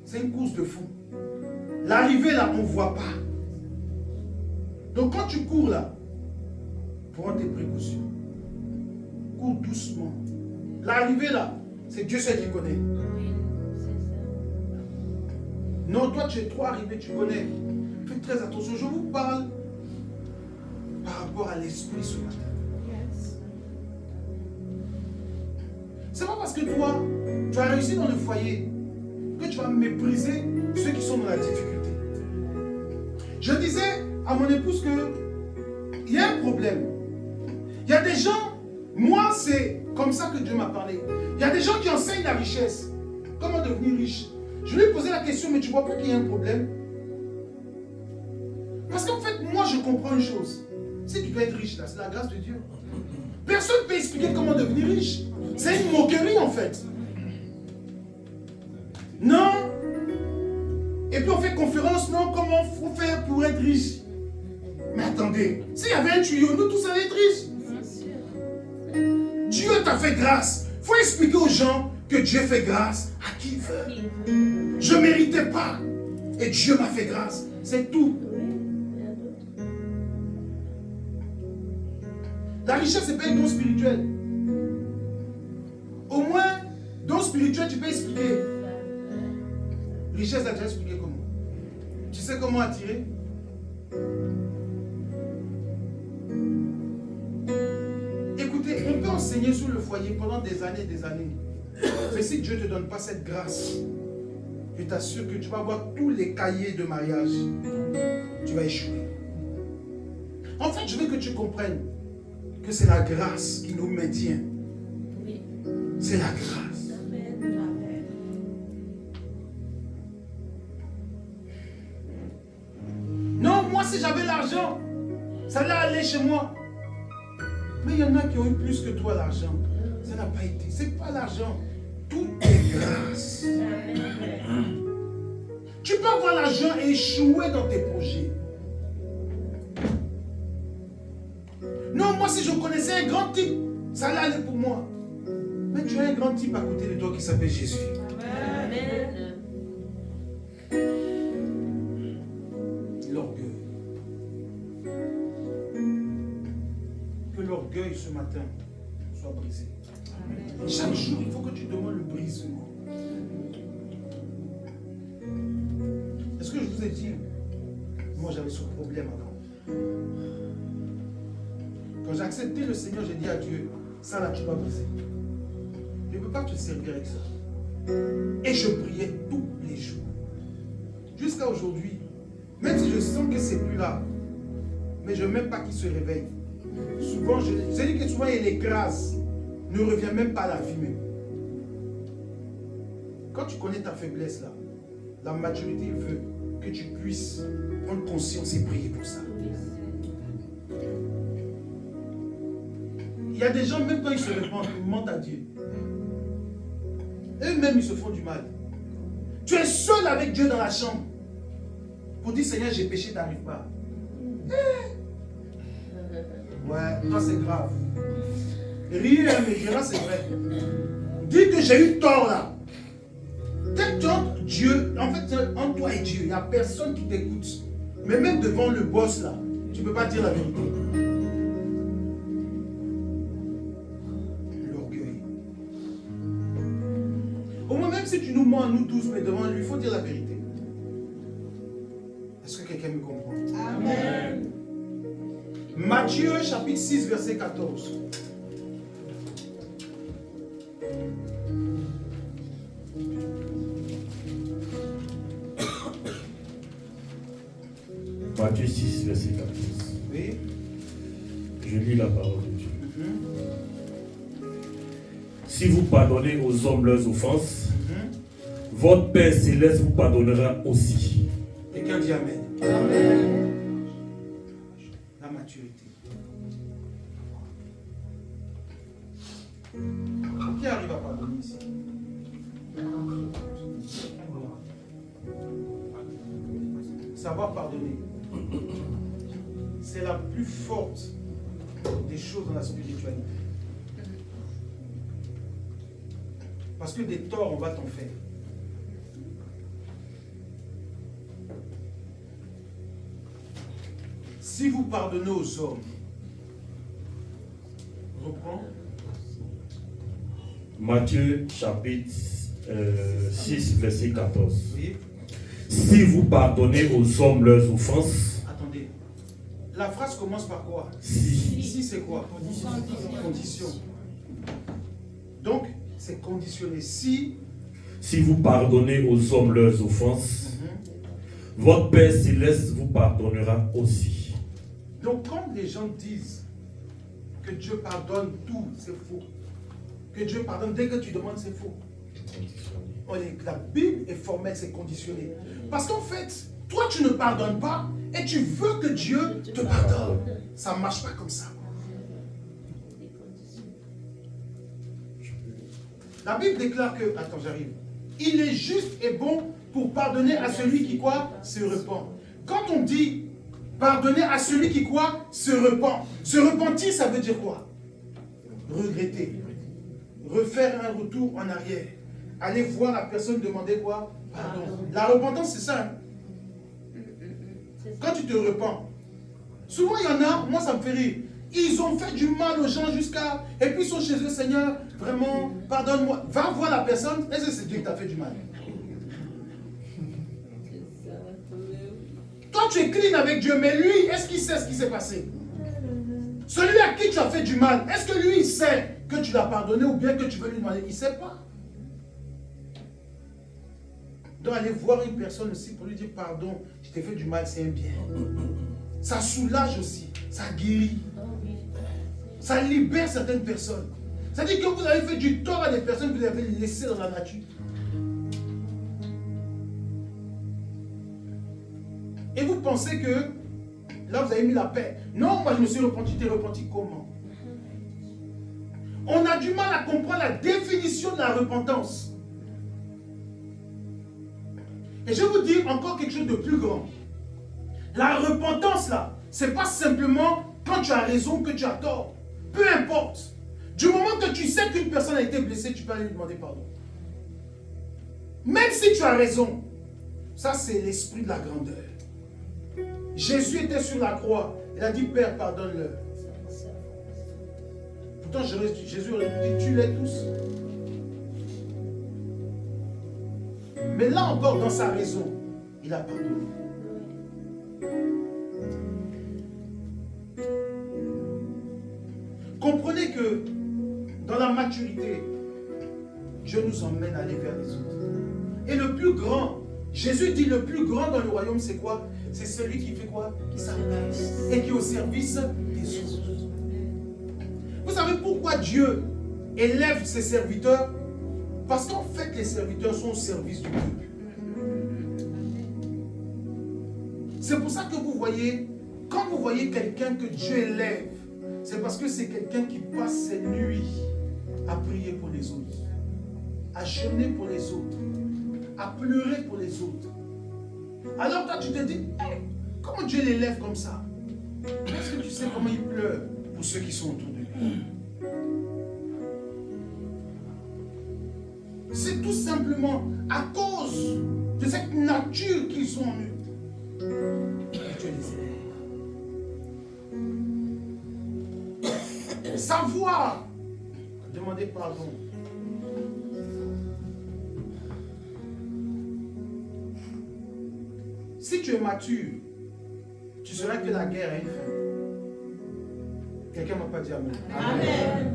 C'est une course de fou. L'arrivée là, on ne voit pas. Donc quand tu cours là, prends tes précautions. Cours doucement. L'arrivée là, c'est Dieu seul qui connaît. Non, toi tu es trop arrivé, tu connais. Faites très attention. Je vous parle par rapport à l'esprit ce matin. C'est pas parce que toi, tu as réussi dans le foyer que tu vas mépriser ceux qui sont dans la difficulté. Je disais à mon épouse que il y a un problème. Il y a des gens, moi c'est comme ça que Dieu m'a parlé. Il y a des gens qui enseignent la richesse. Comment devenir riche. Je lui ai posé la question, mais tu vois pas qu'il y a un problème? Parce qu'en fait, moi je comprends une chose. Si tu veux être riche là, c'est la grâce de Dieu. Personne ne peut expliquer comment devenir riche. C'est une moquerie en fait. Non. Et puis on fait conférence, non, comment il faut faire pour être riche. Mais attendez, s'il y avait un tuyau, nous tous allons être riches. Dieu t'a fait grâce. Il faut expliquer aux gens que Dieu fait grâce à qui il veut. Je ne méritais pas. Et Dieu m'a fait grâce. C'est tout. La richesse, ce n'est pas un don spirituel. Au moins, don spirituel, tu peux expliquer. Richesse, tu as déjà expliqué comment. Tu sais comment attirer? Écoutez, on peut enseigner sur le foyer pendant des années et des années. Mais si Dieu ne te donne pas cette grâce, je t'assure que tu vas avoir tous les cahiers de mariage. Tu vas échouer. En fait, je veux que tu comprennes que c'est la grâce qui nous maintient. C'est la grâce. Non, moi si j'avais l'argent, ça allait aller chez moi. Mais il y en a qui ont eu plus que toi l'argent. Ça n'a pas été. C'est pas l'argent. Tout est grâce. Tu peux avoir l'argent et échouer dans tes projets. Non, moi si je connaissais un grand type, ça allait aller pour moi. Mais tu as un grand type à côté de toi qui s'appelle Jésus. Amen. L'orgueil. Que l'orgueil ce matin soit brisé. Amen. Chaque jour, il faut que tu demandes le brisement. Est-ce que je vous ai dit, moi j'avais ce problème avant. Quand j'ai accepté le Seigneur, j'ai dit à Dieu, ça là tu vas briser. Je ne peux pas te servir avec ça. Et je priais tous les jours. Jusqu'à aujourd'hui. Même si je sens que c'est plus là. Mais je n'aime pas qu'il se réveille. Souvent, je dis que souvent il écrase. Ne revient même pas à la vie même. Quand tu connais ta faiblesse là, la maturité veut que tu puisses prendre conscience et prier pour ça. Il y a des gens, même quand ils se répandent, ils mentent à Dieu. Eux-mêmes, ils se font du mal. Tu es seul avec Dieu dans la chambre. Pour dire, Seigneur, j'ai péché, tu n'arrives pas. Ouais, toi c'est grave. Rire, mais dire, c'est vrai. Dis que j'ai eu tort là. Peut-être entre Dieu, en fait, entre toi et Dieu, il n'y a personne qui t'écoute. Mais même devant le boss là, tu ne peux pas dire la vérité. Au moins, même si tu nous mens à nous tous, mais devant lui, il faut dire la vérité. quelqu'un me comprend? Amen. Matthieu chapitre 6, verset 14. Matthieu 6, verset 14. Oui. Je lis la parole de Dieu. Si vous pardonnez aux hommes leurs offenses, votre Père Céleste vous pardonnera aussi. Quelqu'un dit Amen. Amen. La maturité. Qui arrive à pardonner ici? Savoir pardonner, c'est la plus forte des choses dans la spiritualité. Parce que des torts, on va t'en faire. Si vous pardonnez aux hommes, reprends. Matthieu chapitre 6, verset 14. Oui. Si vous pardonnez aux hommes leurs offenses, Attendez. La phrase commence par quoi? si, Ici, c'est quoi? Condition. Donc, c'est conditionné. Si, si vous pardonnez aux hommes leurs offenses, votre Père Céleste vous pardonnera aussi. donc quand les gens disent que Dieu pardonne tout, c'est faux. Que Dieu pardonne dès que tu demandes, c'est faux. La Bible est formelle, c'est conditionné. Parce qu'en fait, toi tu ne pardonnes pas et tu veux que Dieu te pardonne. Ça ne marche pas comme ça. La Bible déclare que, attends j'arrive, il est juste et bon pour pardonner à celui qui quoi? Se repent. Quand on dit pardonner à celui qui quoi? Se repent. Se repentir, ça veut dire quoi? Regretter. Refaire un retour en arrière. Aller voir la personne demander quoi? Pardon. La repentance, c'est ça. Hein? Quand tu te repens. Souvent, il y en a, moi ça me fait rire. Ils ont fait du mal aux gens jusqu'à... Et puis ils sont chez eux, Seigneur, vraiment, pardonne-moi. Va voir la personne, est-ce que c'est Dieu qui t'a fait du mal? Toi, tu es clean avec Dieu, mais lui, est-ce qu'il sait ce qui s'est passé? Celui à qui tu as fait du mal, est-ce que lui, il sait que tu l'as pardonné ou bien que tu veux lui demander? Il ne sait pas. Donc, aller voir une personne aussi pour lui dire pardon, je t'ai fait du mal, c'est un bien. Ça soulage aussi, ça guérit. Ça libère certaines personnes. Ça dit que vous avez fait du tort à des personnes que vous avez laissées dans la nature. Et vous pensez que là vous avez mis la paix. Non, moi je me suis repenti. T'es repenti comment? On a du mal à comprendre la définition de la repentance. Et je vais vous dire encore quelque chose de plus grand. La repentance là, c'est pas simplement quand tu as raison que tu as tort. Peu importe. Du moment que tu sais qu'une personne a été blessée, tu peux aller lui demander pardon. Même si tu as raison. Ça, c'est l'esprit de la grandeur. Jésus était sur la croix. Il a dit, Père, pardonne-leur. Pourtant, Jésus aurait dit, tue-les tous. Mais là encore, dans sa raison, il a pardonné. Comprenez que dans la maturité, Dieu nous emmène à aller vers les autres. Et le plus grand, Jésus dit le plus grand dans le royaume, c'est quoi? C'est celui qui fait quoi? Qui s'abaisse et qui est au service des autres. Vous savez pourquoi Dieu élève ses serviteurs? Parce qu'en fait, les serviteurs sont au service du peuple. C'est pour ça que vous voyez, quand vous voyez quelqu'un que Dieu élève, c'est parce que c'est quelqu'un qui passe ses nuits à prier pour les autres, à jeûner pour les autres, à pleurer pour les autres. Alors toi tu te dis, hey, comment Dieu l'élève comme ça? Est-ce que tu sais comment il pleure pour ceux qui sont autour de lui? C'est tout simplement à cause de cette nature qu'ils ont en eux. Dieu les élève. Savoir demander pardon. Si tu es mature, tu sauras que la guerre a une fin. Quelqu'un ne m'a pas dit amen. Amen.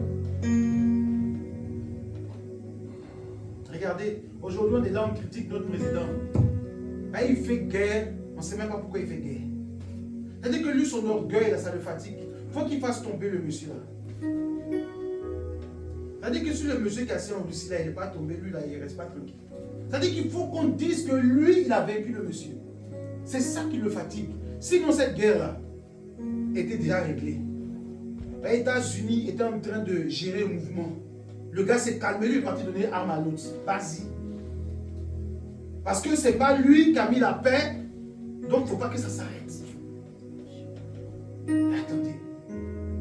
Regardez, aujourd'hui on est là, on critique notre président. Ben, il fait guerre, on ne sait même pas pourquoi il fait guerre. C'est-à-dire que lui, son orgueil, là, ça le fatigue. Il faut qu'il fasse tomber le monsieur là. C'est-à-dire que si le monsieur qui est assis en Russie là, il n'est pas tombé, lui là, il ne reste pas tranquille. C'est-à-dire qu'il faut qu'on dise que lui, il a vaincu le monsieur. C'est ça qui le fatigue. Sinon, cette guerre-là était déjà réglée. Les États-Unis étaient en train de gérer le mouvement. Le gars s'est calmé, lui est parti donner arme à l'autre. Vas-y. Parce que ce n'est pas lui qui a mis la paix, donc il ne faut pas que ça s'arrête. Attendez.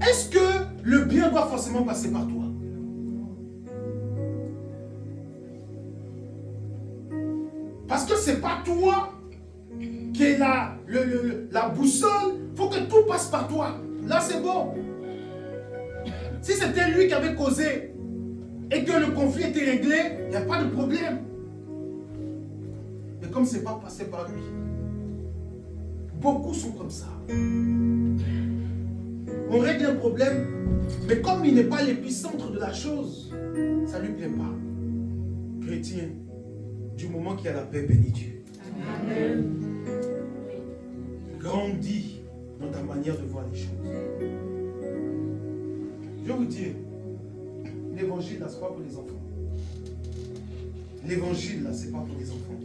Est-ce que le bien doit forcément passer par toi? Parce que ce n'est pas toi qui est la boussole. Il faut que tout passe par toi. Là, c'est bon. Si c'était lui qui avait causé et que le conflit était réglé, il n'y a pas de problème. Mais comme ce n'est pas passé par lui, beaucoup sont comme ça. On règle un problème, mais comme il n'est pas l'épicentre de la chose, ça ne lui plaît pas. Chrétien, du moment qu'il y a la paix, bénis Dieu. Amen. Grandis dans ta manière de voir les choses. Je vais vous dire, l'évangile, là, ce n'est pas pour les enfants. L'évangile, là, ce n'est pas pour les enfants.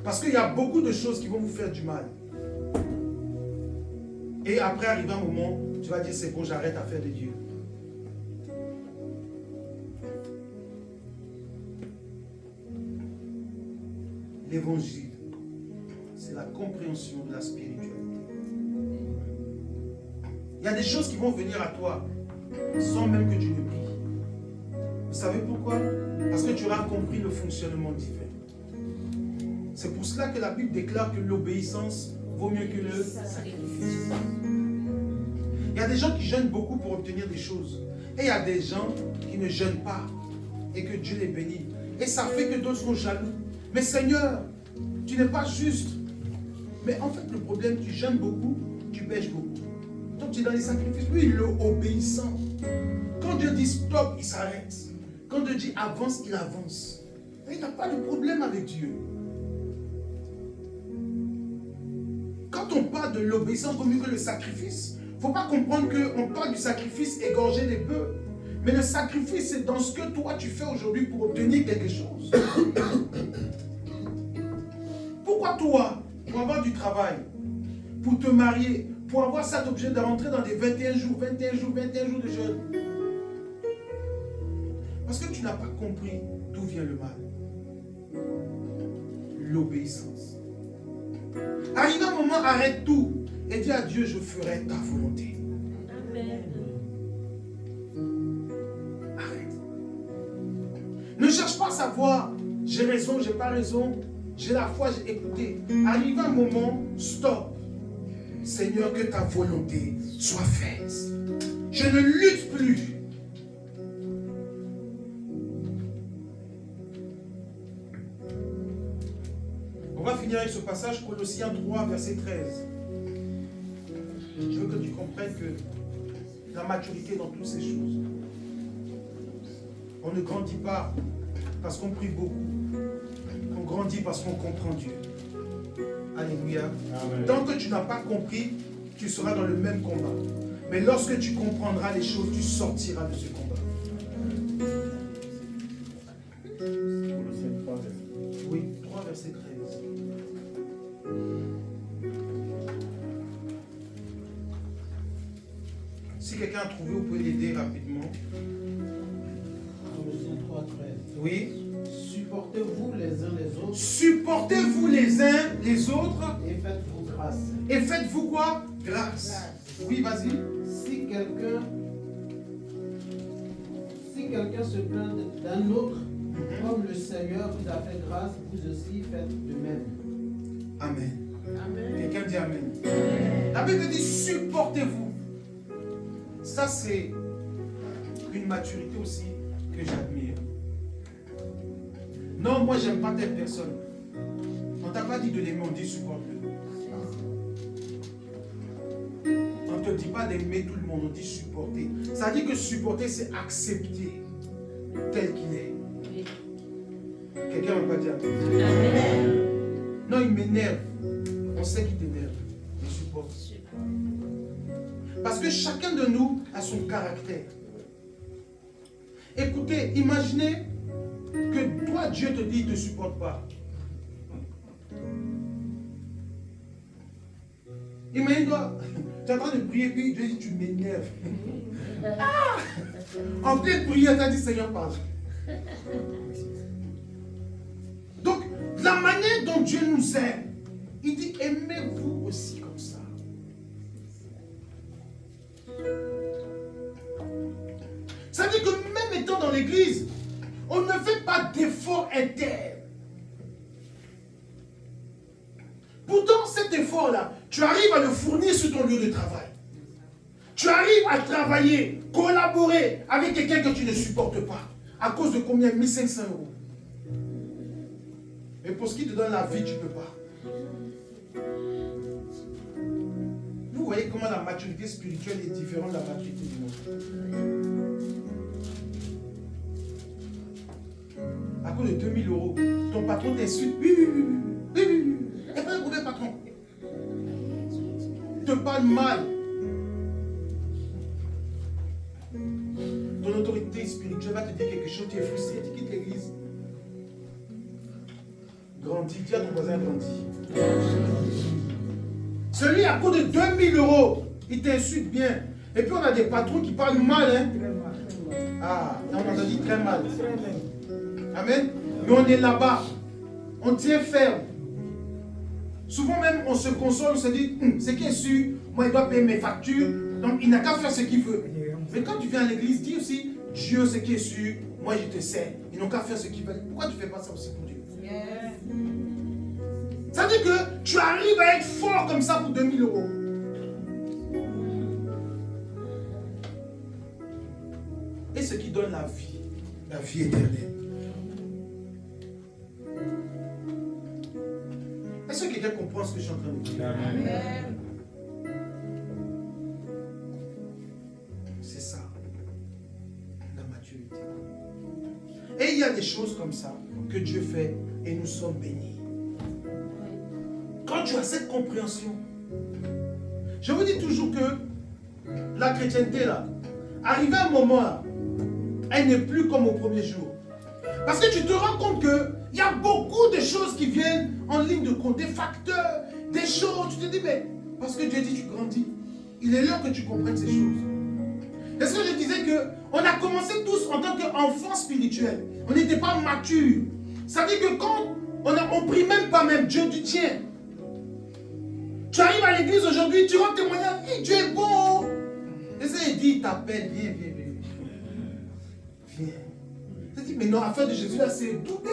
Parce qu'il y a beaucoup de choses qui vont vous faire du mal. Et après, arrive un moment, tu vas dire, c'est bon, j'arrête à faire de Dieu. L'évangile, c'est la compréhension de la spiritualité. Il y a des choses qui vont venir à toi sans même que tu le pries. Vous savez pourquoi? Parce que tu auras compris le fonctionnement divin. C'est pour cela que la Bible déclare que l'obéissance vaut mieux que le sacrifice. Il y a des gens qui jeûnent beaucoup pour obtenir des choses. Et il y a des gens qui ne jeûnent pas et que Dieu les bénit. Et ça fait que d'autres sont jaloux. Mais Seigneur, tu n'es pas juste. Mais en fait, le problème, tu jeûnes beaucoup, tu pêches beaucoup. Donc tu es dans les sacrifices. Lui, il est obéissant. Quand Dieu dit stop, il s'arrête. Quand Dieu dit avance, il avance. Et il n'a pas de problème avec Dieu. Quand on parle de l'obéissance, vaut mieux que le sacrifice. Il ne faut pas comprendre qu'on parle du sacrifice égorger les bœufs. Mais le sacrifice, c'est dans ce que toi tu fais aujourd'hui pour obtenir quelque chose. Pourquoi toi, pour avoir du travail, pour te marier, pour avoir ça, tu es obligé de rentrer dans des 21 jours de jeûne? Parce que tu n'as pas compris d'où vient le mal. L'obéissance. Arrive un moment, arrête tout et dis à Dieu, je ferai ta volonté. Amen. Arrête. Ne cherche pas à savoir, j'ai raison, j'ai pas raison, j'ai la foi, j'ai écouté. Arrive un moment, stop. Seigneur, que ta volonté soit faite. Je ne lutte plus. On va finir avec ce passage, Colossiens 3, verset 13. Je veux que tu comprennes que la maturité dans toutes ces choses. On ne grandit pas parce qu'on prie beaucoup. On grandit parce qu'on comprend Dieu. Alléluia. Amen. Tant que tu n'as pas compris, tu seras dans le même combat. Mais lorsque tu comprendras les choses, tu sortiras de ce combat. Oui, 3 verset 13. Si quelqu'un a trouvé, vous pouvez l'aider rapidement. Colossiens 3, 13. Oui. Supportez-vous les uns les autres Supportez-vous les uns les autres et faites-vous grâce. et faites-vous quoi? Grâce. Oui, vas-y. Si quelqu'un se plaint d'un autre, comme le Seigneur vous a fait grâce, vous aussi faites de même. Amen. Amen. Quelqu'un dit Amen. La Bible dit supportez-vous. Ça, c'est une maturité aussi que j'admire. Non, moi, j'aime pas telle personne. On t'a pas dit de l'aimer, on dit supporte-le. pas d'aimer tout le monde, on dit supporter. Ça dit que supporter, c'est accepter tel qu'il est. Quelqu'un va pas dire Amen. non, il m'énerve. On sait qu'il t'énerve. Il supporte. Parce que chacun de nous a son caractère. Écoutez, imaginez que toi, Dieu te dit, il ne te supporte pas. Imagine-toi, tu es en train de prier, puis Dieu dit, tu m'énerves. Ah! En pleine prière, tu as dit, Seigneur, pardon. Donc, la manière dont Dieu nous aime, il dit, aimez-vous aussi comme ça. Ça veut dire que même étant dans l'église, on ne fait pas d'effort interne. Pourtant, cet effort-là, tu arrives à le fournir sur ton lieu de travail. Tu arrives à travailler, collaborer avec quelqu'un que tu ne supportes pas. À cause de combien? 1500 €. Mais pour ce qui te donne la vie, tu ne peux pas. Vous voyez comment la maturité spirituelle est différente de la maturité du monde. À cause de 2000 €, ton patron t'insulte. Oui. Et pas un mauvais patron. Il te parle mal. Ton autorité spirituelle va te dire quelque chose, tu es frustré, tu quittes l'église. Grandis, dis à ton voisin, grandis. Celui à cause de 2000 €, il t'insulte bien. Et puis on a des patrons qui parlent mal. Hein? Ah, on en a dit très mal. Amen. Mais on est là-bas. On tient ferme. Souvent même, on se console, on se dit, c'est qui est sûr, moi il doit payer mes factures, donc il n'a qu'à faire ce qu'il veut. Mais quand tu viens à l'église, dis aussi, Dieu, c'est qui est sûr, moi je te sais, ils n'ont qu'à faire ce qu'ils veulent. Pourquoi tu ne fais pas ça aussi pour Dieu? Ça veut dire que tu arrives à être fort comme ça pour 2000 €. Et ce qui donne la vie éternelle. Est-ce que quelqu'un comprend ce que je suis en train de dire? Amen. C'est ça, la maturité. Et il y a des choses comme ça que Dieu fait et nous sommes bénis. Quand tu as cette compréhension, je vous dis toujours que la chrétienté là, arrivé à un moment là, elle n'est plus comme au premier jour. Parce que tu te rends compte qu'il y a beaucoup de choses qui viennent en ligne de compte, des facteurs, des choses. Tu te dis, mais parce que Dieu dit tu grandis, il est l'heure que tu comprennes ces choses. Est-ce que je disais qu'on a commencé tous en tant qu'enfants spirituels, on n'était pas matures. Ça veut dire que quand on ne prie même pas même, Dieu dit tiens. Tu arrives à l'église aujourd'hui, tu rends témoignage, hey, Dieu est bon. Et ça, il dit, il t'appelle, viens. Il dit, mais non, l'affaire de Jésus là, c'est tout bien.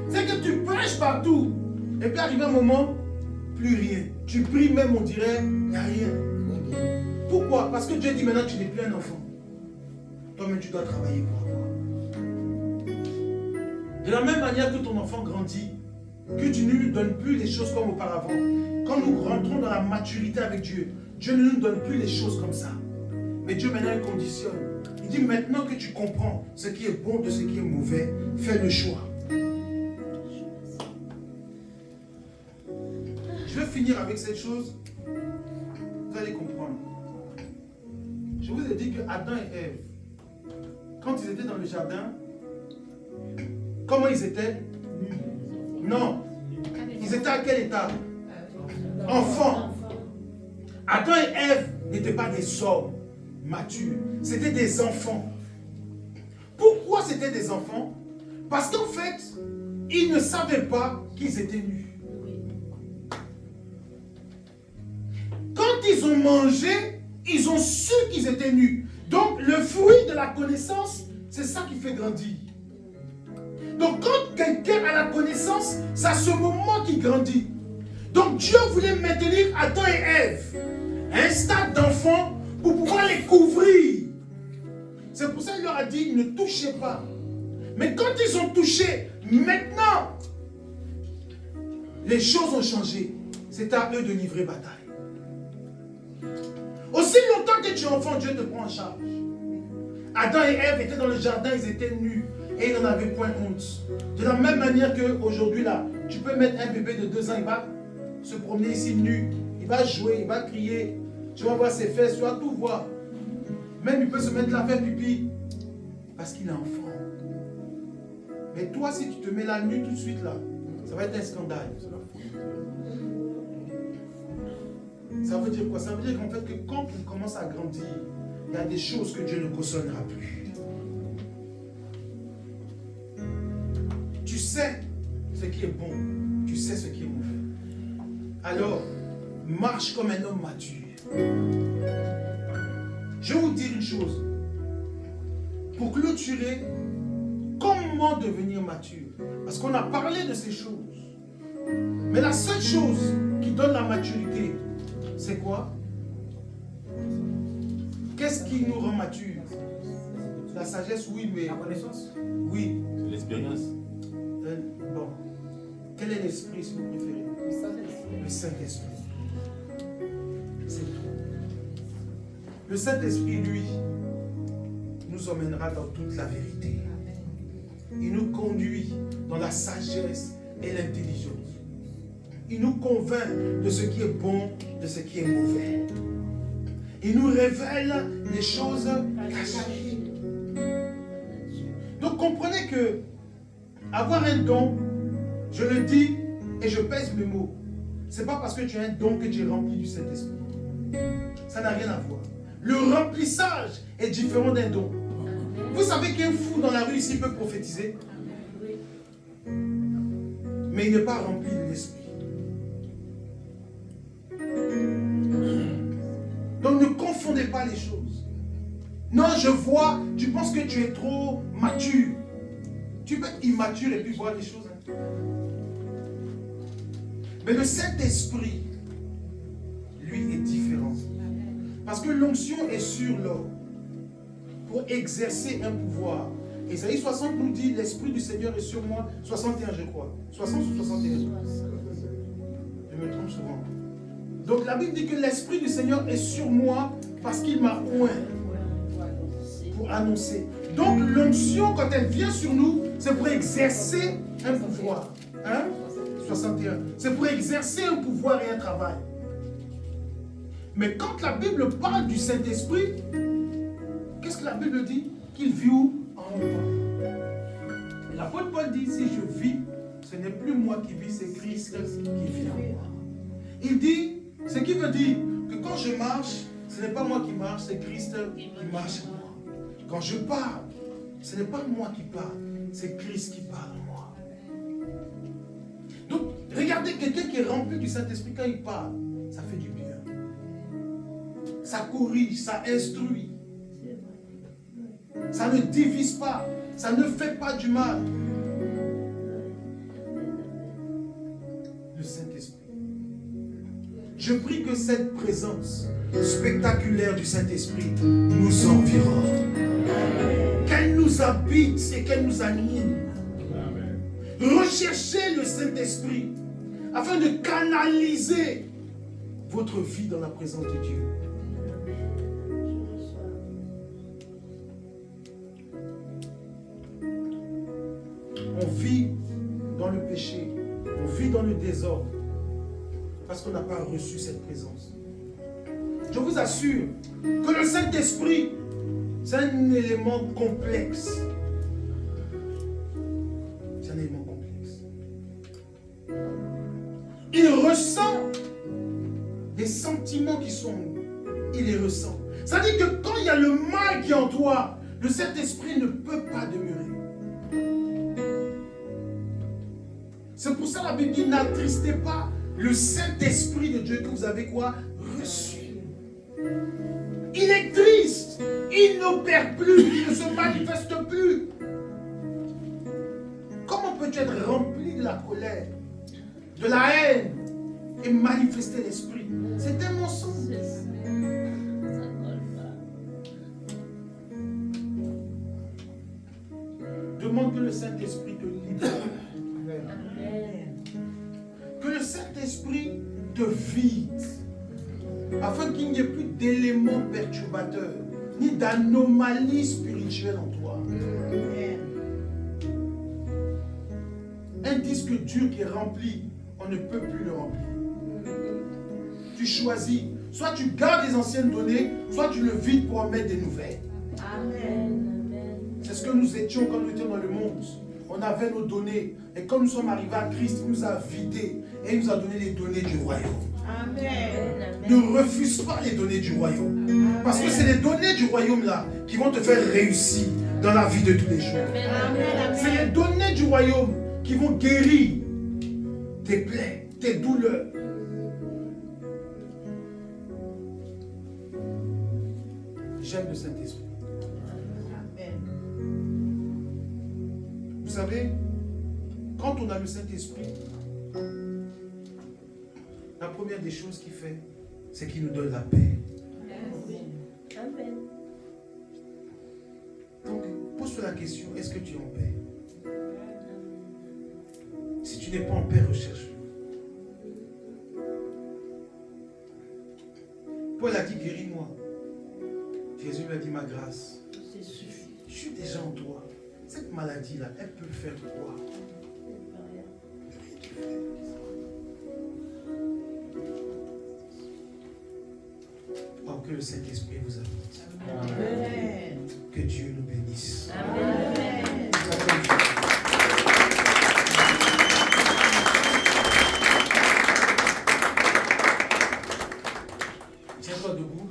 C'est que tu prêches partout. Et puis arrivé un moment, plus rien. Tu pries même, on dirait, il n'y a rien. Pourquoi? Parce que Dieu dit maintenant, tu n'es plus un enfant. Toi-même, tu dois travailler pour avoir. De la même manière que ton enfant grandit, que tu ne lui donnes plus les choses comme auparavant. Quand nous rentrons dans la maturité avec Dieu, Dieu ne nous donne plus les choses comme ça. Mais Dieu maintenant il conditionne. Il dit maintenant que tu comprends ce qui est bon de ce qui est mauvais, fais le choix. Je vais finir avec cette chose. Vous allez comprendre. Je vous ai dit que Adam et Ève, quand ils étaient dans le jardin, comment ils étaient? Non. Ils étaient à quel état? Enfants. Adam et Ève n'étaient pas des hommes matures. C'était des enfants. Pourquoi c'était des enfants? Parce qu'en fait, ils ne savaient pas qu'ils étaient nus. Quand ils ont mangé, ils ont su qu'ils étaient nus. Donc, le fruit de la connaissance, c'est ça qui fait grandir. Donc, quand quelqu'un a la connaissance, c'est à ce moment qu'il grandit. Donc, Dieu voulait maintenir Adam et Ève à un stade d'enfant pour pouvoir les couvrir. C'est pour ça qu'il leur a dit, ne touchez pas. Mais quand ils ont touché, maintenant, les choses ont changé. C'est à eux de livrer bataille. Aussi longtemps que tu es enfant, Dieu te prend en charge. Adam et Ève étaient dans le jardin, ils étaient nus et ils n'en avaient point honte. De la même manière qu'aujourd'hui, là, tu peux mettre un bébé de 2 ans, il va se promener ici nu, il va jouer, il va crier, tu vas voir ses fesses, tu vas tout voir. Même il peut se mettre là, faire pipi, parce qu'il est enfant. Mais toi, si tu te mets là nu tout de suite là, ça va être un scandale. Ça veut dire quoi? Ça veut dire qu'en fait, que quand on commence à grandir, il y a des choses que Dieu ne cautionnera plus. Tu sais ce qui est bon, tu sais ce qui est mauvais. Alors, marche comme un homme mature. Je vais vous dire une chose. Pour clôturer, comment devenir mature? Parce qu'on a parlé de ces choses. Mais la seule chose qui donne la maturité, c'est quoi? Qu'est-ce qui nous rend mature? La sagesse, oui, mais... La connaissance? Oui. L'expérience. Bon. Quel est l'esprit, si vous préférez? Le Saint-Esprit. C'est tout. Le Saint-Esprit, lui, nous emmènera dans toute la vérité. Il nous conduit dans la sagesse et l'intelligence. Il nous convainc de ce qui est bon, de ce qui est mauvais. Il nous révèle les choses cachées. Donc comprenez que avoir un don, je le dis et je pèse mes mots. Ce n'est pas parce que tu as un don que tu es rempli du Saint-Esprit. Ça n'a rien à voir. Le remplissage est différent d'un don. Vous savez qu'un fou dans la rue ici peut prophétiser, mais il n'est pas rempli de l'esprit. Donc ne confondez pas les choses. Non, je vois, tu penses que tu es trop mature. Tu peux être immature et puis voir les choses. Mais le Saint-Esprit, lui, est différent. Parce que l'onction est sur l'homme pour exercer un pouvoir. Ésaïe 60 nous dit, l'Esprit du Seigneur est sur moi. 61, je crois. 60 ou 61. Je me trompe souvent. Donc la Bible dit que l'Esprit du Seigneur est sur moi parce qu'il m'a oint pour annoncer. Donc l'onction, quand elle vient sur nous, c'est pour exercer un pouvoir. Hein? 61. C'est pour exercer un pouvoir et un travail. Mais quand la Bible parle du Saint-Esprit, qu'est-ce que la Bible dit? Qu'il vit où? En moi. L'apôtre Paul dit, si je vis, ce n'est plus moi qui vis, c'est Christ qui vit en moi. Il dit, ce qui veut dire que quand je marche, ce n'est pas moi qui marche, c'est Christ qui marche en moi. Quand je parle, ce n'est pas moi qui parle, c'est Christ qui parle en moi. Donc, regardez quelqu'un qui est rempli du Saint-Esprit, quand il parle, ça fait du bien. Ça corrige, ça instruit. Ça ne divise pas, ça ne fait pas du mal. Le Saint-Esprit. Je prie que cette présence spectaculaire du Saint-Esprit nous environne. Qu'elle nous habite et qu'elle nous anime. Recherchez le Saint-Esprit afin de canaliser votre vie dans la présence de Dieu. On vit dans le péché, on vit dans le désordre parce qu'on n'a pas reçu cette présence. Je vous assure que le Saint-Esprit, c'est un élément complexe. C'est un élément complexe. Il ressent des sentiments qui sont en nous. Il les ressent. Ça dit que quand il y a le mal qui est en toi, le Saint-Esprit ne peut pas demeurer. C'est pour ça la Bible dit, n'attristez pas le Saint-Esprit de Dieu que vous avez quoi? Reçu. Il est triste. Il n'opère plus. Il ne se manifeste plus. Comment peux-tu être rempli de la colère, de la haine et manifester l'esprit? C'est un mensonge. Demande que le Saint-Esprit te libère. Que le Saint-Esprit te vide. afin qu'il n'y ait plus d'éléments perturbateurs, ni d'anomalies spirituelles en toi. Un disque dur qui est rempli, on ne peut plus le remplir. Tu choisis, soit tu gardes les anciennes données, soit tu le vides pour en mettre des nouvelles. Amen. C'est ce que nous étions quand nous étions dans le monde. On avait nos données. Et quand nous sommes arrivés à Christ, il nous a vidés et il nous a donné les données du royaume. Ne refuse pas les données du royaume. Parce que c'est les données du royaume là qui vont te faire réussir dans la vie de tous les jours. C'est les données du royaume qui vont guérir tes plaies, tes douleurs. J'aime le Saint-Esprit. Vous savez, quand on a le Saint-Esprit, la première des choses qu'il fait, c'est qu'il nous donne la paix. Amen. Donc, pose-toi la question, est-ce que tu es en paix? Si tu n'es pas en paix, recherche-le. Paul a dit, guéris-moi. Jésus lui a dit, ma grâce, je suis déjà en toi. Cette maladie-là, elle peut faire quoi? Oh, que le Saint-Esprit vous habite. Amen. Que Dieu nous bénisse. Amen. Tiens-toi debout.